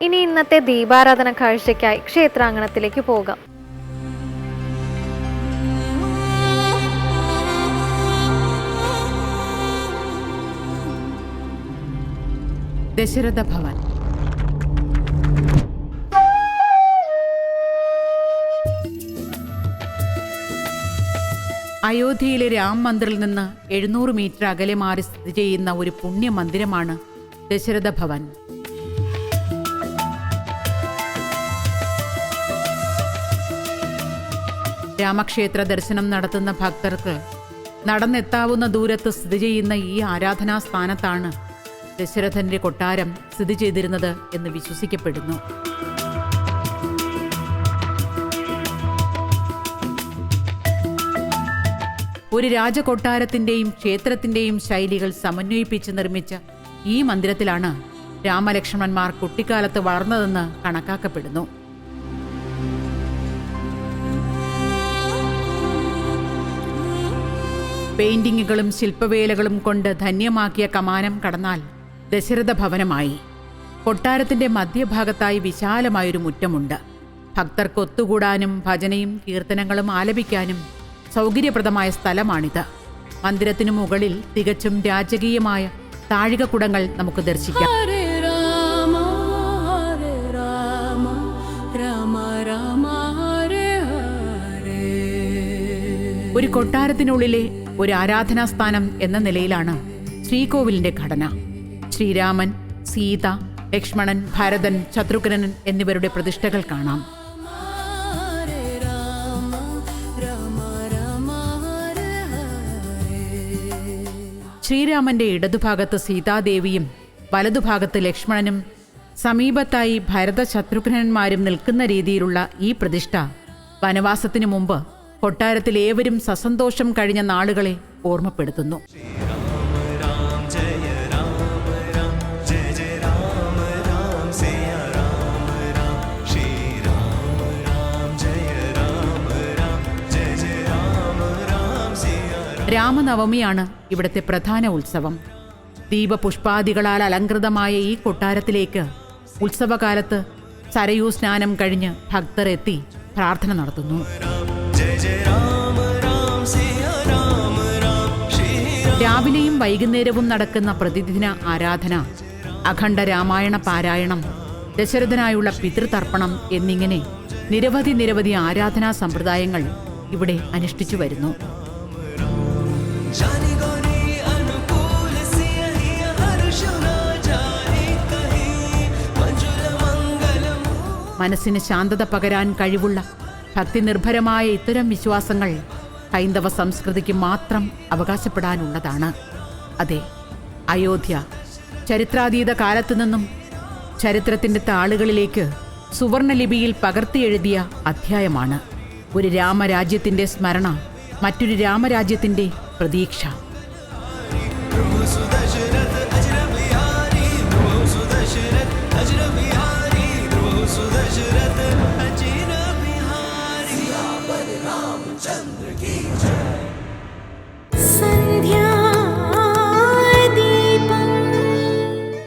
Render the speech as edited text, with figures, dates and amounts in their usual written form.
ഇനി ഇന്നത്തെ ദീപാരാധന കാഴ്ചയ്ക്കായി ക്ഷേത്രാങ്കണത്തിലേക്ക് പോകാം. ദശരഥ ഭവൻ. അയോധ്യയിലെ രാം മന്ദിറിൽ നിന്ന് 700 മീറ്റർ അകലെ മാറി സ്ഥിതി ചെയ്യുന്ന ഒരു പുണ്യ മന്ദിരമാണ് ദശരഥ ഭവൻ. രാമക്ഷേത്ര ദർശനം നടത്തുന്ന ഭക്തർക്ക് നടന്നെത്താവുന്ന ദൂരത്ത് സ്ഥിതി ചെയ്യുന്ന ഈ ആരാധനാ സ്ഥാനത്താണ് ദശരഥന്റെ കൊട്ടാരം സ്ഥിതി ചെയ്തിരുന്നത് എന്ന് വിശ്വസിക്കപ്പെടുന്നു. ഒരു രാജകൊട്ടാരത്തിന്റെയും ക്ഷേത്രത്തിന്റെയും ശൈലികൾ സമന്വയിപ്പിച്ച് നിർമ്മിച്ച ഈ മന്ദിരത്തിലാണ് രാമലക്ഷ്മണന്മാർ കുട്ടിക്കാലത്ത് വളർന്നതെന്ന് കണക്കാക്കപ്പെടുന്നു. പെയിന്റിങ്ങുകളും ശില്പവേലകളും കൊണ്ട് ധന്യമാക്കിയ കമാനം കടന്നാൽ ദശരഥ ഭവനമായി. കൊട്ടാരത്തിന്റെ മധ്യഭാഗത്തായി വിശാലമായൊരു മുറ്റമുണ്ട്. ഭക്തർക്ക് ഒത്തുകൂടാനും ഭജനയും കീർത്തനങ്ങളും ആലപിക്കാനും സൗകര്യപ്രദമായ സ്ഥലമാണിത്. മന്ദിരത്തിനു മുകളിൽ തികച്ചും രാജകീയമായ താഴികക്കുടങ്ങൾ നമുക്ക് ദർശിക്കാം. ഒരു കൊട്ടാരത്തിനുള്ളിലെ ഒരു ആരാധനാസ്ഥാനം എന്ന നിലയിലാണ് ശ്രീകോവിലിന്റെ ഘടന. ശ്രീരാമൻ, സീത, ലക്ഷ്മണൻ, ഭരതൻ, ശത്രുഘ്നൻ എന്നിവരുടെ പ്രതിഷ്ഠകൾ കാണാം. ശ്രീരാമന്റെ ഇടതുഭാഗത്ത് സീതാദേവിയും വലതുഭാഗത്ത് ലക്ഷ്മണനും സമീപത്തായി ഭരത ശത്രുഘ്നന്മാരും നിൽക്കുന്ന രീതിയിലുള്ള ഈ പ്രതിഷ്ഠ വനവാസത്തിനു മുമ്പ് കൊട്ടാരത്തിൽ ഏവരും സസന്തോഷം കഴിഞ്ഞ നാളുകളെ ഓർമ്മപ്പെടുത്തുന്നു. രാമനവമിയാണ് ഇവിടുത്തെ പ്രധാന ഉത്സവം. ദീപപുഷ്പാദികളാൽ അലങ്കൃതമായ ഈ കൊട്ടാരത്തിലേക്ക് ഉത്സവകാലത്ത് സരയൂ സ്നാനം കഴിഞ്ഞ് ഭക്തർ എത്തി പ്രാർത്ഥന നടത്തുന്നു. രാവിലെയും വൈകുന്നേരവും നടക്കുന്ന പ്രതിദിന ആരാധന, അഖണ്ഡ രാമായണ പാരായണം, ദശരഥനായുള്ള പിതൃതർപ്പണം എന്നിങ്ങനെ നിരവധി ആരാധനാ സമ്പ്രദായങ്ങൾ ഇവിടെ അനുഷ്ഠിച്ചു വരുന്നു. മനസ്സിന് ശാന്തത പകരാൻ കഴിവുള്ള ഭക്തിനിർഭരമായ ഇത്തരം വിശ്വാസങ്ങൾ ഹൈന്ദവ സംസ്കൃതിക്ക് മാത്രം അവകാശപ്പെടാനുള്ളതാണ്. അതെ, അയോധ്യ ചരിത്രാതീത കാലത്തു നിന്നും ചരിത്രത്തിൻ്റെ താളുകളിലേക്ക് സുവർണലിപിയിൽ പകർത്തിയെഴുതിയ അധ്യായമാണ്. ഒരു രാമരാജ്യത്തിൻ്റെ സ്മരണ, മറ്റൊരു രാമരാജ്യത്തിൻ്റെ പ്രതീക്ഷ. സുദശരഥ